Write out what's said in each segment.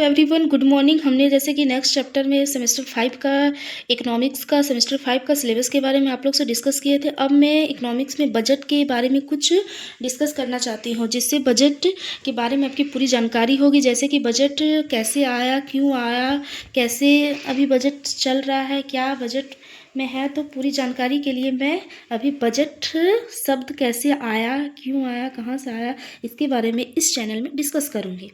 Everyone, good morning. हमने जैसे कि नेक्स्ट चैप्टर में सेमेस्टर 5 का इकोनॉमिक्स का सेमेस्टर 5 का सिलेबस के बारे में आप लोग से डिस्कस किए थे। अब मैं इकोनॉमिक्स में बजट के बारे में कुछ डिस्कस करना चाहती हूँ, जिससे बजट के बारे में आपकी पूरी जानकारी होगी। जैसे कि बजट कैसे आया, क्यों आया, कैसे अभी बजट चल रहा है, क्या बजट में है। तो पूरी जानकारी के लिए मैं अभी बजट शब्द कैसे आया, क्यों आया, कहाँ से आया, इसके बारे में इस चैनल में डिस्कस करूँगी।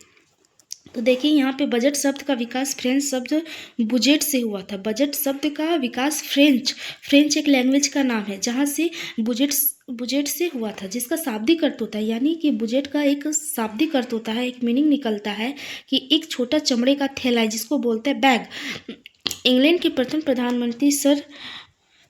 तो देखिए यहाँ पे बजट शब्द का विकास फ्रेंच शब्द बुजेट से हुआ था। बजट शब्द का विकास फ्रेंच एक लैंग्वेज का नाम है, जहाँ से बुजेट से हुआ था, जिसका शाब्दिक अर्थ होता है, यानी कि बुजेट का एक शाब्दिक अर्थ होता है, एक मीनिंग निकलता है कि एक छोटा चमड़े का थैला है, जिसको बोलते हैं बैग। इंग्लैंड के प्रथम प्रधानमंत्री सर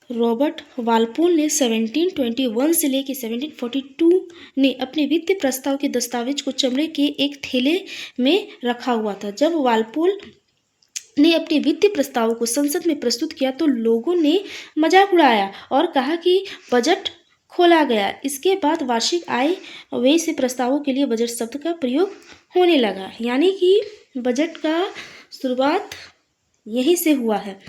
रॉबर्ट वालपोल ने 1721 से लेकर 1742 ने अपने वित्तीय प्रस्ताव के दस्तावेज को चमड़े के एक थैले में रखा हुआ था। जब वालपोल ने अपने वित्तीय प्रस्ताव को संसद में प्रस्तुत किया तो लोगों ने मजाक उड़ाया और कहा कि बजट खोला गया। इसके बाद वार्षिक आय व्यय से प्रस्तावों के लिए बजट शब्द का प्रयोग होने लगा, यानी कि बजट का शुरुआत यहीं से हुआ है।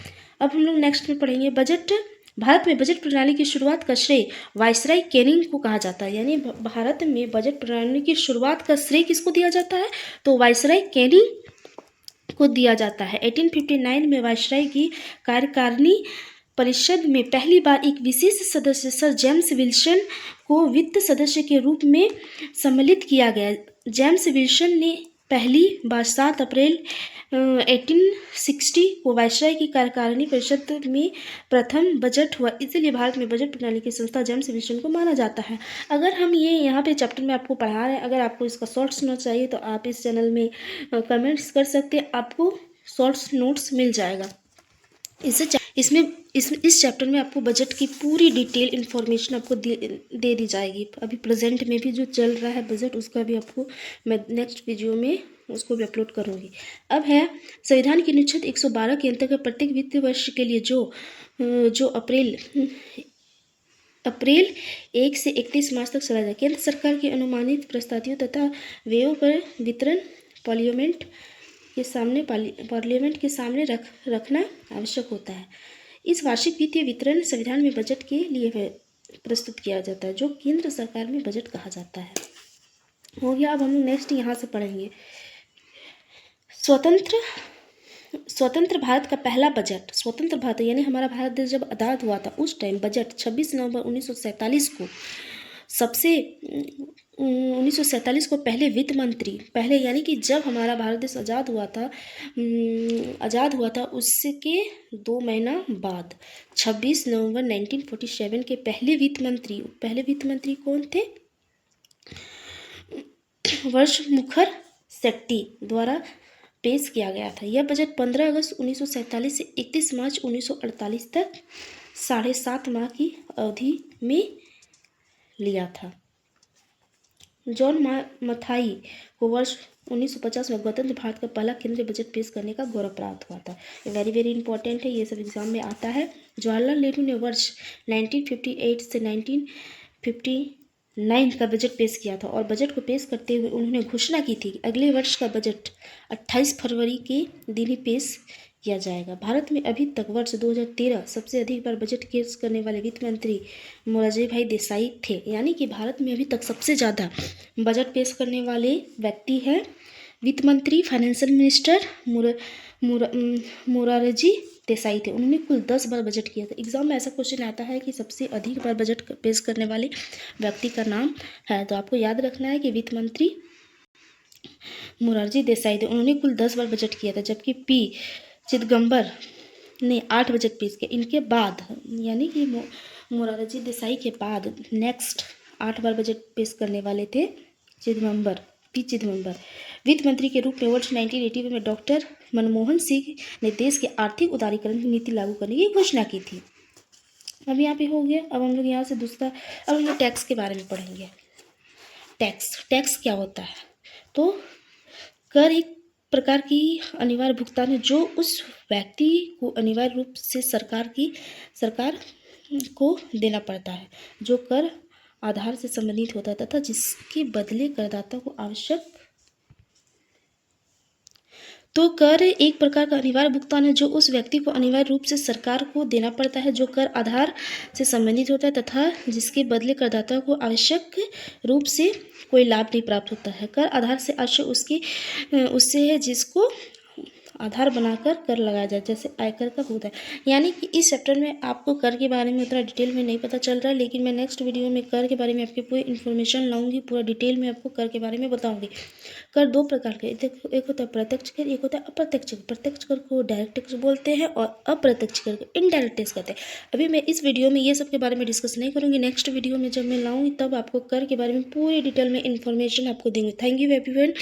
अब हम लोग नेक्स्ट में पढ़ेंगे बजट। भारत में बजट प्रणाली की शुरुआत का श्रेय वायसराय कैनिंग को कहा जाता है, यानी भारत में बजट प्रणाली की शुरुआत का श्रेय किसको दिया जाता है, तो वायसराय कैनिंग को दिया जाता है। 1859 में वायसराय की कार्यकारिणी परिषद में पहली बार एक विशेष सदस्य सर जेम्स विल्सन को वित्त सदस्य के रूप में सम्मिलित किया गया। जेम्स विल्सन ने पहली बार 7 अप्रैल 1860 को वायसराय की कार्यकारिणी परिषद में प्रथम बजट हुआ, इसलिए भारत में बजट प्रणाली की संस्था जेम्स विल्सन को माना जाता है। अगर हम ये यहाँ पे चैप्टर में आपको पढ़ा रहे हैं, अगर आपको इसका शॉर्ट्स नोट चाहिए तो आप इस चैनल में कमेंट्स कर सकते हैं, आपको शॉर्ट्स नोट्स मिल जाएगा। इस चैप्टर में आपको बजट की पूरी डिटेल इन्फॉर्मेशन आपको दे दी जाएगी। अभी प्रेजेंट में भी जो चल रहा है बजट, उसका भी आपको मैं नेक्स्ट वीडियो में उसको भी अपलोड करूँगी। अब है संविधान के अनुच्छेद 112 के अंतर्गत प्रत्येक वित्तीय वर्ष के लिए जो अप्रैल 1 से 31 मार्च तक चला जाए, केंद्र सरकार की अनुमानित प्रस्तावियों तथा व्ययों पर वितरण पार्लियामेंट के सामने रखना आवश्यक होता है। इस वार्षिक वित्तीय वितरण संविधान में बजट के लिए प्रस्तुत किया जाता है, जो केंद्र सरकार में बजट कहा जाता है। हो गया। अब हम नेक्स्ट यहाँ से पढ़ेंगे स्वतंत्र भारत का पहला बजट। स्वतंत्र भारत यानी हमारा भारत देश जब आज़ाद हुआ था, उस टाइम बजट 26 नवंबर 1947 को 1947 को पहले वित्त मंत्री, पहले यानी कि जब हमारा भारत देश आज़ाद हुआ था उसके 2 महीना बाद 26 नवंबर 1947 के पहले वित्त मंत्री कौन थे, वर्ष मुखर शेट्टी द्वारा पेश किया गया था। यह बजट 15 अगस्त 1947 से 31 मार्च 1948 तक 7.5 माह की अवधि में लिया था। जॉन मथाई को वर्ष 1950 में गणतंत्र भारत का पहला केंद्रीय बजट पेश करने का गौरव प्राप्त हुआ था। ये वेरी वेरी इंपॉर्टेंट है, ये सब एग्जाम में आता है। जवाहरलाल नेहरू ने वर्ष 1958 से 1959 का बजट पेश किया था और बजट को पेश करते हुए उन्होंने घोषणा की थी कि अगले वर्ष का बजट 28 फरवरी के दिन ही पेश किया जाएगा। भारत में अभी तक वर्ष 2013 सबसे अधिक बार बजट पेश करने वाले वित्त मंत्री मोरारजी भाई देसाई थे, यानी कि भारत में अभी तक सबसे ज़्यादा बजट पेश करने वाले व्यक्ति हैं वित्त मंत्री, फाइनेंशियल मिनिस्टर मोरारजी देसाई थे। उन्होंने कुल 10 बार बजट किया था। एग्जाम में ऐसा क्वेश्चन आता है कि सबसे अधिक बार बजट पेश करने वाले व्यक्ति का नाम है, तो आपको याद रखना है कि वित्त मंत्री मोरारजी देसाई थे। उन्होंने कुल 10 बार बजट किया था, जबकि पी चिदम्बरम ने 8 बजट पेश किए। इनके बाद यानी कि मोरारजी देसाई के बाद नेक्स्ट 8 बार बजट पेश करने वाले थे पी चिदम्बरम। वित्त मंत्री के रूप में वर्ष 1980 में डॉक्टर मनमोहन सिंह ने देश के आर्थिक उदारीकरण की नीति लागू करने की घोषणा की थी। अब यहाँ पे हो गया। अब हम लोग यहाँ से दूसरा, अब हम लोग टैक्स के बारे में पढ़ेंगे। टैक्स क्या होता है, तो कर एक प्रकार की अनिवार्य भुगतान है जो उस व्यक्ति को अनिवार्य रूप से सरकार को देना पड़ता है, जो कर आधार से संबंधित होता है तथा जिसके बदले करदाता को आवश्यक तो कर एक प्रकार का अनिवार्य भुगतान है जो उस व्यक्ति को अनिवार्य रूप से सरकार को देना पड़ता है जो कर आधार से संबंधित होता है तथा जिसके बदले करदाता को आवश्यक रूप से कोई लाभ नहीं प्राप्त होता है। कर आधार से आशय उससे है जिसको आधार बनाकर कर लगाया जाए, जैसे आयकर का भुगतान। यानी कि इस चैप्टर में आपको कर के बारे में उतना डिटेल में नहीं पता चल रहा है, लेकिन मैं नेक्स्ट वीडियो में कर के बारे में आपकी पूरी इन्फॉर्मेशन लाऊंगी, पूरा डिटेल में आपको कर के बारे में बताऊंगी। कर दो प्रकार के, एक होता है प्रत्यक्ष कर, एक होता है अप्रत्यक्ष कर। प्रत्यक्ष कर को डायरेक्ट टैक्स बोलते हैं और अप्रत्यक्ष कर को इनडायरेक्ट टैक्स कहते हैं। अभी मैं इस वीडियो में ये सब के बारे में डिस्कस नहीं करूँगी, नेक्स्ट वीडियो में जब मैं लाऊंगी तब आपको कर के बारे में पूरी डिटेल में इन्फॉर्मेशन आपको देंगे। Thank you everyone.